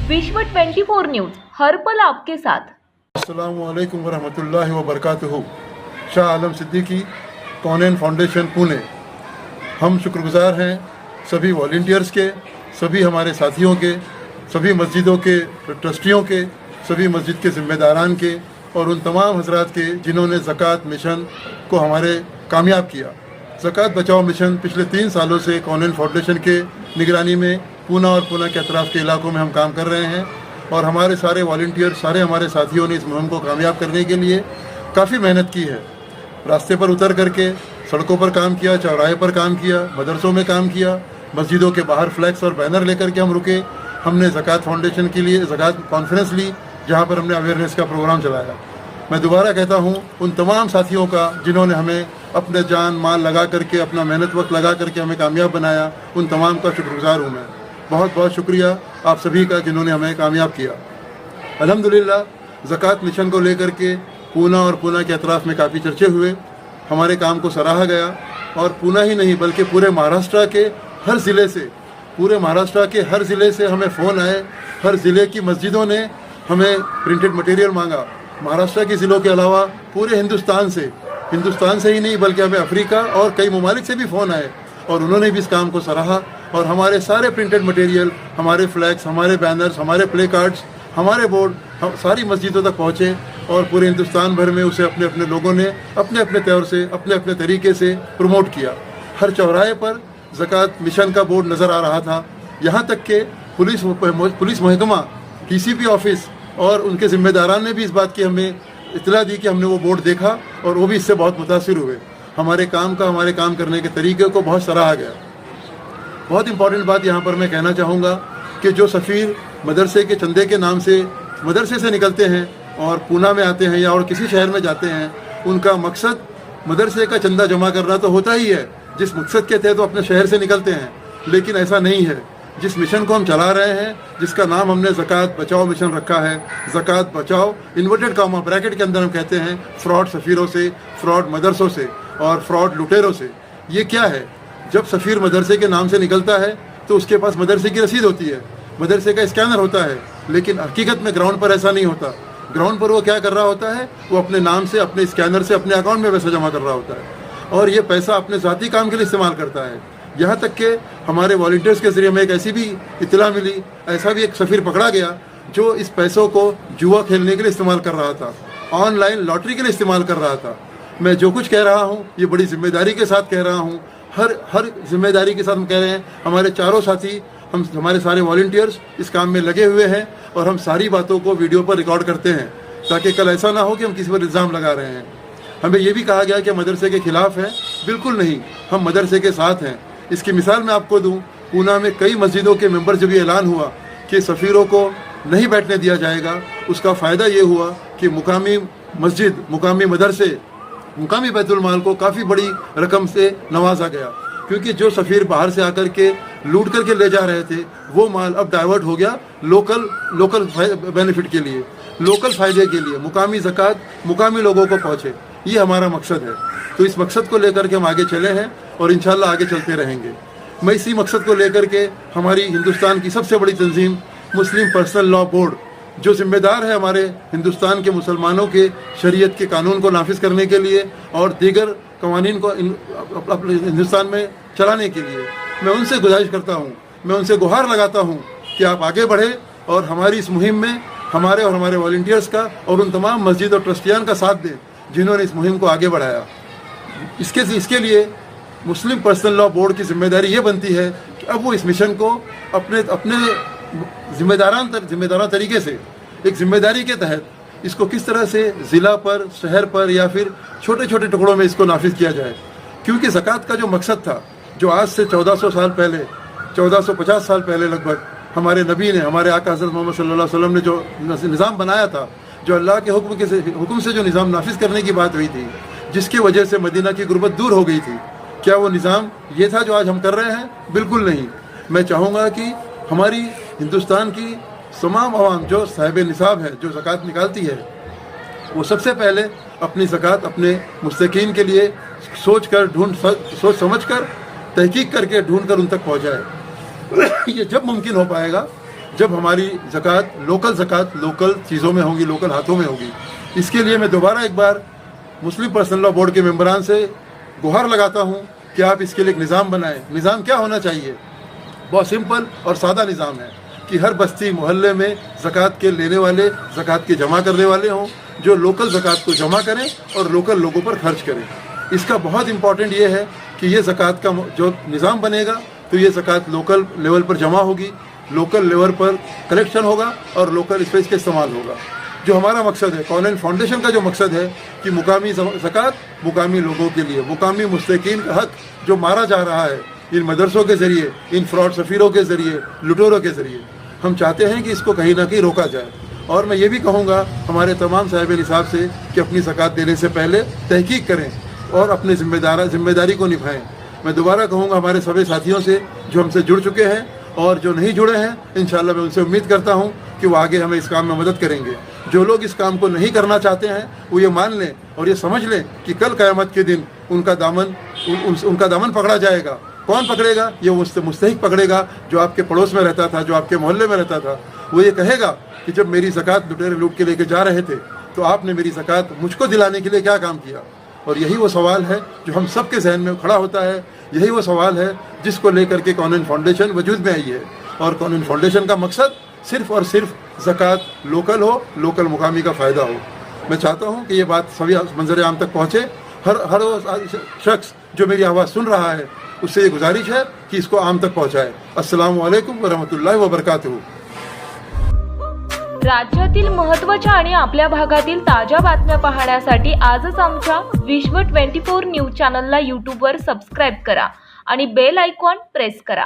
विश्व 24 न्यूज हर पल आपके साथ। अस्सलामु अलैकुम वरहमतुल्लाहि वबरकातुहू। शाह आलम सिद्दीकी, कौनैन फाउंडेशन, पुणे। हम शुक्रगुजार हैं सभी वॉलंटियर्स के, सभी हमारे साथियों के, सभी मस्जिदों के ट्रस्टियों के, सभी मस्जिद के ज़िम्मेदारान के और उन तमाम हजरात के जिन्होंने ज़कात मिशन को हमारे कामयाब किया। ज़कात बचाओ मिशन पिछले 3 सालों से कौनैन फाउंडेशन के निगरानी में पूना और पूना के अतराफ़ के इलाकों में हम काम कर रहे हैं और हमारे सारे वॉलंटियर, सारे हमारे साथियों ने इस मुहिम को कामयाब करने के लिए काफ़ी मेहनत की है। रास्ते पर उतर करके सड़कों पर काम किया, चौराहे पर काम किया, मदरसों में काम किया, मस्जिदों के बाहर फ्लैक्स और बैनर लेकर के हम रुके। हमने ज़कात फाउंडेशन के लिए ज़कात कॉन्फ्रेंस ली जहाँ पर हमने अवेयरनेस का प्रोग्राम चलाया। मैं दोबारा कहता हूँ उन तमाम साथियों का जिन्होंने हमें अपने जान माल लगा करके, अपना मेहनत वक्त लगा करके हमें कामयाब बनाया, उन तमाम का शुक्रगुजार हूँ मैं। बहुत बहुत शुक्रिया आप सभी का जिन्होंने हमें कामयाब किया। अल्हम्दुलिल्लाह ज़कात मिशन को लेकर के पूना और पूना के अतराफ़ में काफ़ी चर्चे हुए, हमारे काम को सराहा गया और पूना ही नहीं बल्कि पूरे महाराष्ट्र के हर ज़िले से, पूरे महाराष्ट्र के हर ज़िले से हमें फ़ोन आए। हर ज़िले की मस्जिदों ने हमें प्रिंटेड मटेरियल मांगा। महाराष्ट्र के ज़िलों के अलावा पूरे हिंदुस्तान से ही नहीं बल्कि हमें अफ्रीका और कई ममालिक से भी फ़ोन आए और उन्होंने भी इस काम को सराहा और हमारे सारे प्रिंटेड मटेरियल, हमारे फ्लैक्स, हमारे बैनर्स, हमारे प्ले कार्ड्स, हमारे बोर्ड हम सारी मस्जिदों तक पहुँचे और पूरे हिंदुस्तान भर में उसे अपने अपने लोगों ने अपने अपने तौर से, अपने अपने तरीके से प्रमोट किया। हर चौराहे पर ज़कात मिशन का बोर्ड नज़र आ रहा था। यहाँ तक कि पुलिस महकमा, TCP ऑफिस और उनके ज़िम्मेदारान ने भी इस बात की हमें इत्तला दी कि हमने वो बोर्ड देखा और वो भी इससे बहुत मुतासिर हुए। हमारे काम करने के तरीके को बहुत सराहा गया। बहुत इंपॉर्टेंट बात यहाँ पर मैं कहना चाहूँगा कि जो सफ़ीर मदरसे के चंदे के नाम से मदरसे से निकलते हैं और पूना में आते हैं या और किसी शहर में जाते हैं, उनका मकसद मदरसे का चंदा जमा करना तो होता ही है, जिस मकसद के तहत तो अपने शहर से निकलते हैं। लेकिन ऐसा नहीं है। जिस मिशन को हम चला रहे हैं, जिसका नाम हमने ज़कात बचाओ मिशन रखा है, ज़कात बचाओ इन्वर्टेड कामा ब्रैकेट के अंदर हम कहते हैं फ्रॉड सफ़ीरों से, फ्रॉड मदरसों से और फ्रॉड लुटेरों से। ये क्या है? जब सफ़ीर मदरसे के नाम से निकलता है तो उसके पास मदरसे की रसीद होती है, मदरसे का स्कैनर होता है, लेकिन हकीकत में ग्राउंड पर ऐसा नहीं होता। ग्राउंड पर वो क्या कर रहा होता है? वो अपने नाम से, अपने स्कैनर से अपने अकाउंट में पैसा जमा कर रहा होता है और ये पैसा अपने ज़ाती काम के लिए इस्तेमाल करता है। यहाँ तक कि हमारे वॉलंटियर्स के ज़रिए हमें एक ऐसी भी इत्तला मिली, ऐसा भी एक सफ़ीर पकड़ा गया जो इस पैसों को जुआ खेलने के लिए इस्तेमाल कर रहा था, ऑनलाइन लॉटरी के लिए इस्तेमाल कर रहा था। मैं जो कुछ कह रहा हूँ ये बड़ी ज़िम्मेदारी के साथ कह रहा हूँ, हर जिम्मेदारी के साथ हम कह रहे हैं। हमारे चारों साथी, हमारे सारे वॉलंटियर्स इस काम में लगे हुए हैं और हम सारी बातों को वीडियो पर रिकॉर्ड करते हैं ताकि कल ऐसा ना हो कि हम किसी पर इल्ज़ाम लगा रहे हैं। हमें ये भी कहा गया कि मदरसे के ख़िलाफ़ है, बिल्कुल नहीं, हम मदरसे के साथ हैं। इसकी मिसाल मैं आपको दूं, पूना में कई मस्जिदों के मेंबर जब ये ऐलान हुआ कि सफ़ीरों को नहीं बैठने दिया जाएगा, उसका फ़ायदा ये हुआ कि मुकामी मस्जिद, मुकामी मदरसे, मुकामी बैतुल माल को काफ़ी बड़ी रकम से नवाजा गया, क्योंकि जो सफ़ीर बाहर से आकर के लूट करके ले जा रहे थे वो माल अब डाइवर्ट हो गया लोकल बेनिफिट के लिए, लोकल फ़ायदे के लिए। मुकामी ज़कात मुकामी लोगों को पहुँचे, ये हमारा मकसद है। तो इस मकसद को लेकर के हम आगे चले हैं और इंशाल्लाह आगे चलते रहेंगे। मैं इसी मकसद को लेकर के हमारी हिंदुस्तान की सबसे बड़ी तंजीम मुस्लिम पर्सनल लॉ बोर्ड, जो ज़िम्मेदार है हमारे हिंदुस्तान के मुसलमानों के शरीयत के कानून को नाफिज करने के लिए और दीगर कवानीन को अपने हिंदुस्तान में चलाने के लिए, मैं उनसे गुजारिश करता हूँ, मैं उनसे गुहार लगाता हूँ कि आप आगे बढ़े और हमारी इस मुहिम में हमारे और हमारे वॉलंटियर्स का और उन तमाम मस्जिद और ट्रस्टियान का साथ दें जिन्होंने इस मुहिम को आगे बढ़ाया। इसके लिए मुस्लिम पर्सनल लॉ बोर्ड की जिम्मेदारी ये बनती है कि अब वो इस मिशन को अपने जिम्मेदारान तरीके से, एक जिम्मेदारी के तहत इसको किस तरह से ज़िला पर, शहर पर या फिर छोटे छोटे टुकड़ों में इसको नाफिज किया जाए। क्योंकि ज़कात का जो मकसद था, जो आज से 1400 साल पहले, 1450 साल पहले लगभग हमारे नबी ने, हमारे आका हज़रत मोहम्मद सल्लल्लाहु अलैहि वसल्लम ने जो निज़ाम बनाया था, जो अल्लाह के हुक्म से जो निज़ाम नाफिज करने की बात हुई थी, जिसकी वजह से मदीना की गुर्बत दूर हो गई थी, क्या वो निज़ाम ये था जो आज हम कर रहे हैं? बिल्कुल नहीं। मैं चाहूँगा कि हमारी हिंदुस्तान की तमाम आवाम जो साहिब निसाब है, जो ज़कात निकालती है, वो सबसे पहले अपनी ज़कात अपने मुस्तकीन के लिए सोच समझ कर तहकीक करके ढूंढ कर उन तक पहुँचाए। ये जब मुमकिन हो पाएगा जब हमारी ज़कात लोकल चीज़ों में होगी, लोकल हाथों में होगी। इसके लिए मैं दोबारा एक बार मुस्लिम पर्सनल लॉ बोर्ड के मेंबरान से गुहार लगाता हूँ कि आप इसके लिए एक निज़ाम बनाएं। निज़ाम क्या होना चाहिए? बहुत सिंपल और सादा निज़ाम है कि हर बस्ती मोहल्ले में ज़कात के लेने वाले, ज़कात के जमा करने वाले हों, जो लोकल ज़कात को जमा करें और लोकल लोगों पर खर्च करें। इसका बहुत इम्पॉर्टेंट ये है कि ये ज़कात का जो निज़ाम बनेगा तो ये ज़कात लोकल लेवल पर जमा होगी, लोकल लेवल पर कलेक्शन होगा और लोकल इस पर इसका इस्तेमाल होगा। जो हमारा मकसद है, कौनैन फाउंडेशन का जो मकसद है कि मुकामी ज़कात मुकामी लोगों के लिए, मुकामी मुस्तकीन का हक जो मारा जा रहा है इन मदरसों के ज़रिए, इन फ्रॉड सफ़ीरों के ज़रिए, लुटेरों के ज़रिए, हम चाहते हैं कि इसको कहीं ना कहीं रोका जाए। और मैं ये भी कहूँगा हमारे तमाम साहिब निसाब से कि अपनी ज़कात देने से पहले तहकीक करें और अपनी जिम्मेदारी को निभाएं। मैं दोबारा कहूँगा हमारे सभी साथियों से जो हमसे जुड़ चुके हैं और जो नहीं जुड़े हैं, इंशाल्लाह मैं उनसे उम्मीद करता हूँ कि वो आगे हमें इस काम में मदद करेंगे। जो लोग इस काम को नहीं करना चाहते हैं वो ये मान लें और ये समझ लें कि कल क़यामत के दिन उनका दामन पकड़ा जाएगा। कौन पकड़ेगा? ये मुस्तहिक पकड़ेगा जो आपके पड़ोस में रहता था, जो आपके मोहल्ले में रहता था। वो ये कहेगा कि जब मेरी ज़कात लुटेरे लूट के लेके जा रहे थे तो आपने मेरी ज़कात मुझको दिलाने के लिए क्या काम किया? और यही वो सवाल है जो हम सब के जहन में खड़ा होता है। यही वो सवाल है जिसको लेकर के कौनैन फाउंडेशन वजूद में आई है। और कौनैन फाउंडेशन का मकसद सिर्फ़ और सिर्फ ज़कात लोकल हो, लोकल मुकामी का फ़ायदा हो। मैं चाहता हूँ कि ये बात सभी मंजर आम तक पहुँचे। हर वो शख्स जो मेरी आवाज़ सुन रहा है उससे ये गुजारिश है कि इसको आम तक पहुँचाए। अस्सलामु अलैकुम वरहमतुल्लाहि वबरकातुहू। राज्यातील महत्त्वाच्या आणि आपल्या भागातील ताज्या बातम्या पाहण्यासाठी आजच आमच्या विश्व 24 न्यूज चॅनलला यूट्यूबवर सबस्क्राईब करा आणि बेल आयकॉन प्रेस करा।